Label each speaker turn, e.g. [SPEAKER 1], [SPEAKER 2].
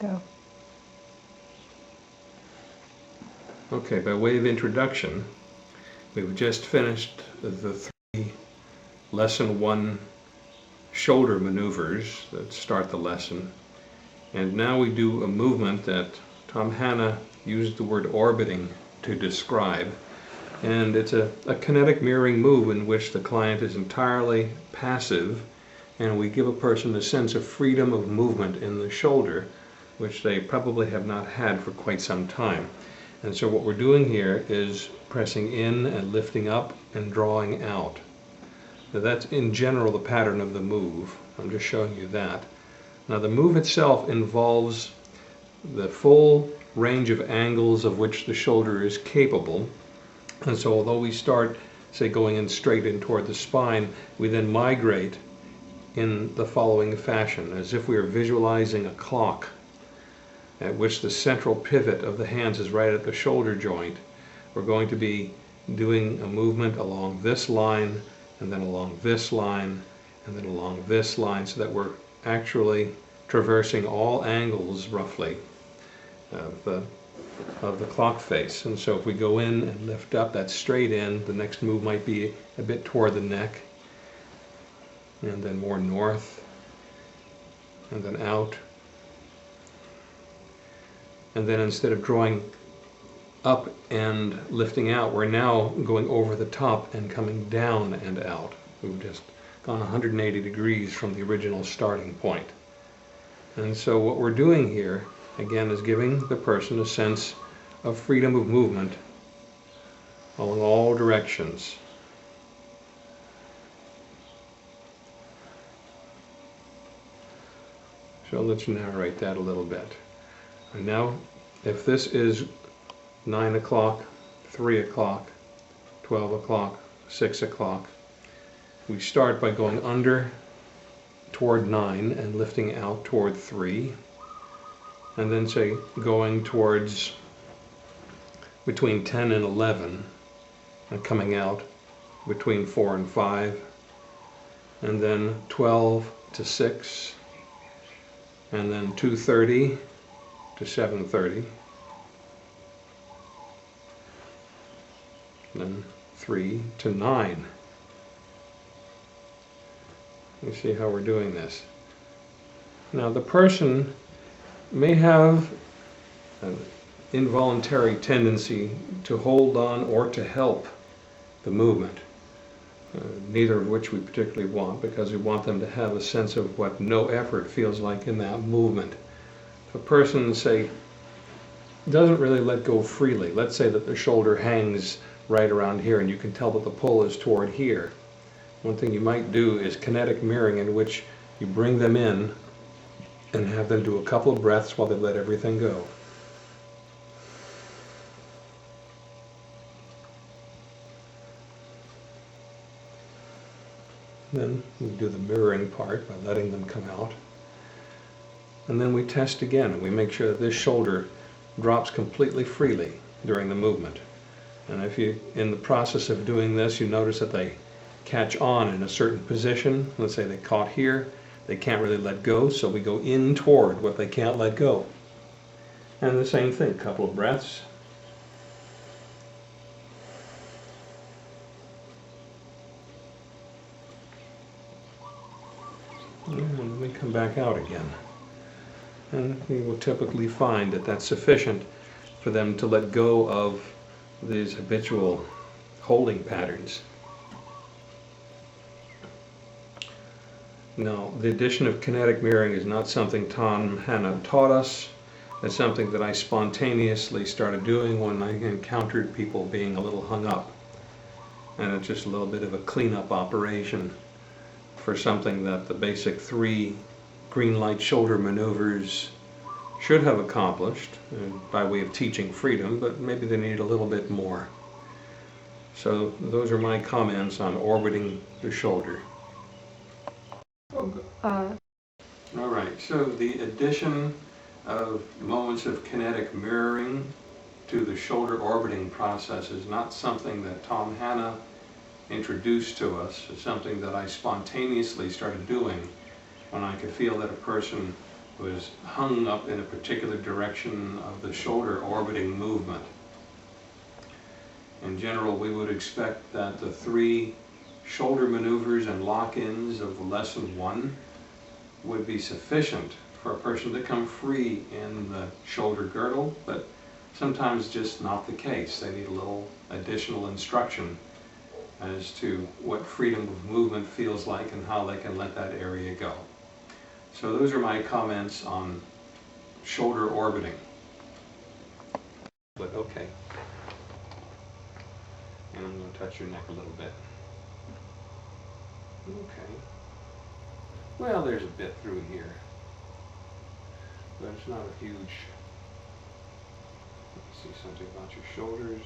[SPEAKER 1] Go.
[SPEAKER 2] Okay, by way of introduction, we've just finished the 3 lesson 1 shoulder maneuvers that start the lesson. And now we do a movement that Tom Hanna used the word orbiting to describe. And it's a kinetic mirroring move in which the client is entirely passive, and we give a person a sense of freedom of movement in the shoulder, which they probably have not had for quite some time. And so what we're doing here is pressing in and lifting up and drawing out. Now that's in general the pattern of the move. I'm just showing you that. Now the move itself involves the full range of angles of which the shoulder is capable. And so although we start, say, going in straight in toward the spine, we then migrate in the following fashion, as if we are visualizing a clock at which the central pivot of the hands is right at the shoulder joint. We're going to be doing a movement along this line, and then along this line, and then along this line, so that we're actually traversing all angles, roughly, of the clock face. And so if we go in and lift up, that's straight in. The next move might be a bit toward the neck, and then more north, and then out. And then instead of drawing up and lifting out, we're now going over the top and coming down and out. We've just gone 180 degrees from the original starting point. And so what we're doing here, again, is giving the person a sense of freedom of movement along all directions. So let's narrate that a little bit. And now, if this is 9 o'clock, 3 o'clock, 12 o'clock, 6 o'clock, we start by going under toward 9 and lifting out toward 3, and then say going towards between 10 and 11 and coming out between 4 and 5, and then 12 to 6, and then 2:30 to 7:30, then 3 to 9. You see how we're doing this. Now the person may have an involuntary tendency to hold on or to help the movement, neither of which we particularly want, because we want them to have a sense of what no effort feels like in that movement. If a person, say, doesn't really let go freely, let's say that the shoulder hangs right around here and you can tell that the pull is toward here, one thing you might do is kinetic mirroring, in which you bring them in and have them do a couple of breaths while they let everything go. Then we do the mirroring part by letting them come out. And then we test again, and we make sure that this shoulder drops completely freely during the movement. And if you, in the process of doing this, you notice that they catch on in a certain position, let's say they caught here, they can't really let go, so we go in toward what they can't let go. And the same thing, a couple of breaths. And then we come back out again. And we will typically find that that's sufficient for them to let go of these habitual holding patterns. Now, the addition of kinetic mirroring is not something Tom Hanna taught us. It's something that I spontaneously started doing when I encountered people being a little hung up. And it's just a little bit of a cleanup operation for something that the basic 3 green light shoulder maneuvers should have accomplished by way of teaching freedom, but maybe they need a little bit more. So those are my comments on orbiting the shoulder. All right, so the addition of moments of kinetic mirroring to the shoulder orbiting process is not something that Tom Hanna introduced to us. It's something that I spontaneously started doing when I could feel that a person was hung up in a particular direction of the shoulder orbiting movement. In general, we would expect that the 3 shoulder maneuvers and lock-ins of lesson 1 would be sufficient for a person to come free in the shoulder girdle, but sometimes just not the case. They need a little additional instruction as to what freedom of movement feels like and how they can let that area go. So those are my comments on shoulder orbiting. But okay. And I'm going to touch your neck a little bit. Okay. Well, there's a bit through here, but it's not a huge. Let's see something about your shoulders.